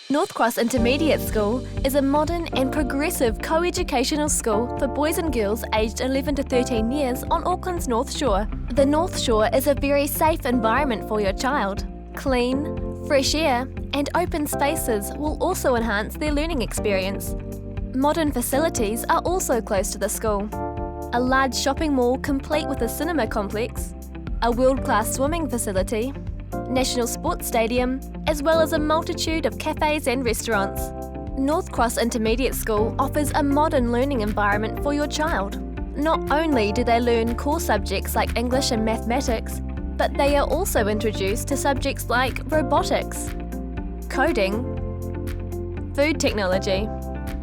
North Cross Intermediate School is a modern and progressive co-educational school for boys and girls aged 11 to 13 years on Auckland's North Shore. The North Shore is a very safe environment for your child. Clean, fresh air and open spaces will also enhance their learning experience. Modern facilities are also close to the school. A large shopping mall complete with a cinema complex, a world-class swimming facility, National Sports Stadium, as well as a multitude of cafes and restaurants. North Cross Intermediate School offers a modern learning environment for your child. Not only do they learn core subjects like English and mathematics, but they are also introduced to subjects like robotics, coding, food technology,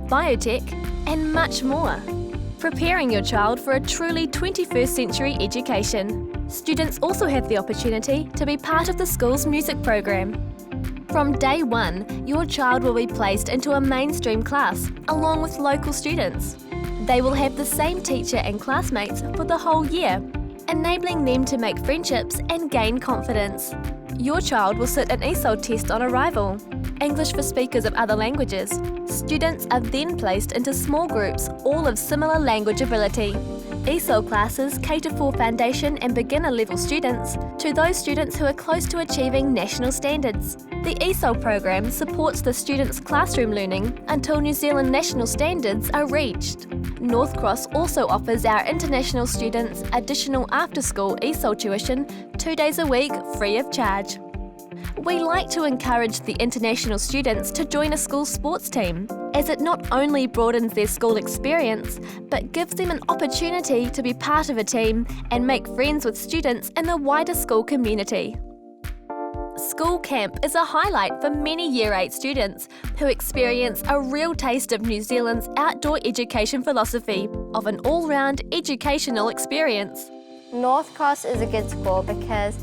biotech, and much more. Preparing your child for a truly 21st century education. Students also have the opportunity to be part of the school's music program. From day one, your child will be placed into a mainstream class along with local students. They will have the same teacher and classmates for the whole year, enabling them to make friendships and gain confidence. Your child will sit an ESOL test on arrival, English for speakers of other languages. Students are then placed into small groups, all of similar language ability. ESOL classes cater for foundation and beginner level students to those students who are close to achieving national standards. The ESOL program supports the students' classroom learning until New Zealand national standards are reached. North Cross also offers our international students additional after-school ESOL tuition 2 days a week free of charge. We like to encourage the international students to join a school sports team, as it not only broadens their school experience, but gives them an opportunity to be part of a team and make friends with students in the wider school community. School camp is a highlight for many Year 8 students who experience a real taste of New Zealand's outdoor education philosophy of an all-round educational experience. North Cross is a good school because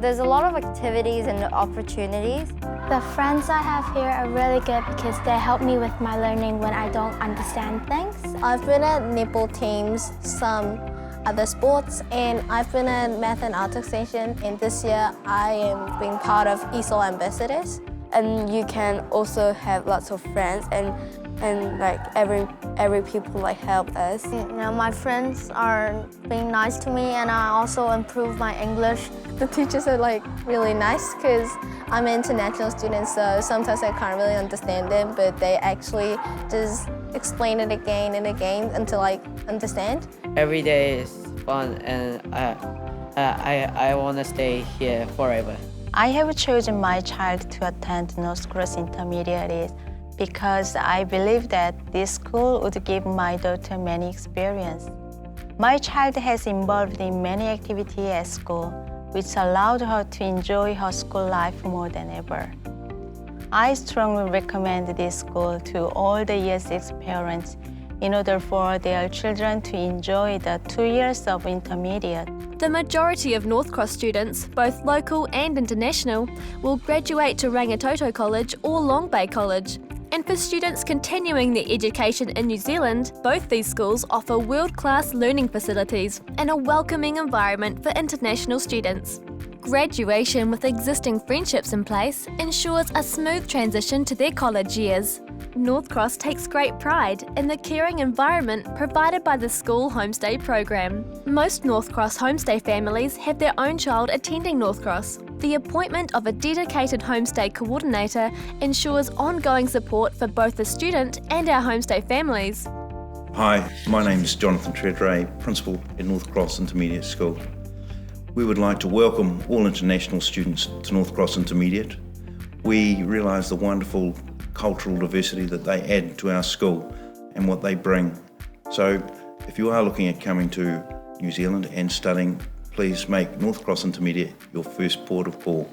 there's a lot of activities and opportunities. The friends I have here are really good because they help me with my learning when I don't understand things. I've been at netball teams, some other sports, and I've been at Math and Art Extension, and this year I am being part of ESOL Ambassadors. And you can also have lots of friends and like every people like help us. You know, my friends are being nice to me and I also improve my English. The teachers are like really nice because I'm an international student, so sometimes I can't really understand them, but they actually just explain it again and again until I understand. Every day is fun and I want to stay here forever. I have chosen my child to attend North Cross Intermediate because I believe that this school would give my daughter many experience. My child has involved in many activities at school, which allowed her to enjoy her school life more than ever. I strongly recommend this school to all the Year 6 parents in order for their children to enjoy the 2 years of intermediate. The majority of North Cross students, both local and international, will graduate to Rangitoto College or Long Bay College. And for students continuing their education in New Zealand, both these schools offer world-class learning facilities and a welcoming environment for international students. Graduation with existing friendships in place ensures a smooth transition to their college years. North Cross takes great pride in the caring environment provided by the school homestay program. Most North Cross homestay families have their own child attending North Cross. The appointment of a dedicated homestay coordinator ensures ongoing support for both the student and our homestay families. Hi, my name is Jonathan Treadray, Principal at North Cross Intermediate School. We would like to welcome all international students to North Cross Intermediate. We realise the wonderful cultural diversity that they add to our school and what they bring. So if you are looking at coming to New Zealand and studying, please make North Cross Intermediate your first port of call.